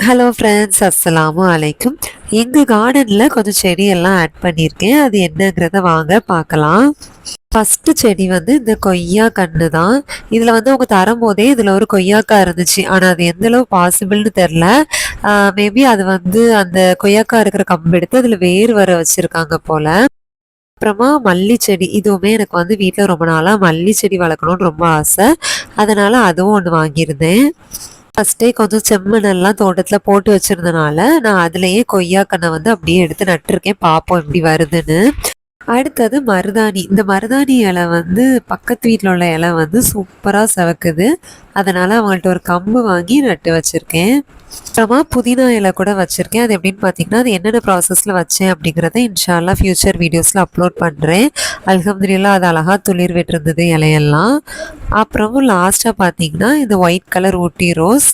Hello friends, அஸ்ஸலாமு அலைக்கும். எங்கள் கார்டனில் கொஞ்சம் செடியெல்லாம் ஆட் பண்ணியிருக்கேன். அது என்னங்கிறத வாங்க பார்க்கலாம். ஃபஸ்ட்டு செடி வந்து இந்த கொய்யா கன்று தான். இதில் வந்து அவங்க தரும்போதே இதில் ஒரு கொய்யாக்காய் இருந்துச்சு. ஆனால் அது எந்தளவு பாசிபிள்னு தெரில. மேபி அது வந்து அந்த கொய்யாக்காய் இருக்கிற கம்பு எடுத்து அதில் வேர் வர வச்சுருக்காங்க போல். அப்புறமா மல்லி செடி, இதுவுமே எனக்கு வந்து வீட்டில் ரொம்ப நாளாக மல்லி செடி வளர்க்கணுன்னு ரொம்ப ஆசை. அதனால் அதுவும் ஒன்று வாங்கியிருந்தேன். ஃபஸ்ட்டே கொஞ்சம் செம்மண்ணெல்லாம் தோட்டத்தில் போட்டு வச்சுருந்தனால நான் அதுலேயே கொய்யாக்கன்னை வந்து அப்படியே எடுத்து நட்டுருக்கேன். பார்ப்போம் எப்படி வருதுன்னு. அடுத்தது மருதாணி. இந்த மருதாணி இலை வந்து பக்கத்து வீட்டில் உள்ள இலை வந்து சூப்பராக செவக்குது. அதனால் அவங்கள்ட்ட ஒரு கம்பு வாங்கி நட்டு வச்சுருக்கேன். அப்புறமா புதினா இலை கூட வச்சுருக்கேன். அது எப்படின்னு பார்த்தீங்கன்னா, அது என்னென்ன ப்ராசஸில் வச்சேன் அப்படிங்கிறத இன்ஷா அல்லாஹ் ஃப்யூச்சர் வீடியோஸில் அப்லோட் பண்ணுறேன். அல்ஹம்துலில்லாஹ் அது அழகாக துளிர் விட்டுருந்தது இலையெல்லாம். அப்புறமும் லாஸ்ட்டாக பார்த்தீங்கன்னா இந்த ஒயிட் கலர் ஊட்டி ரோஸ்.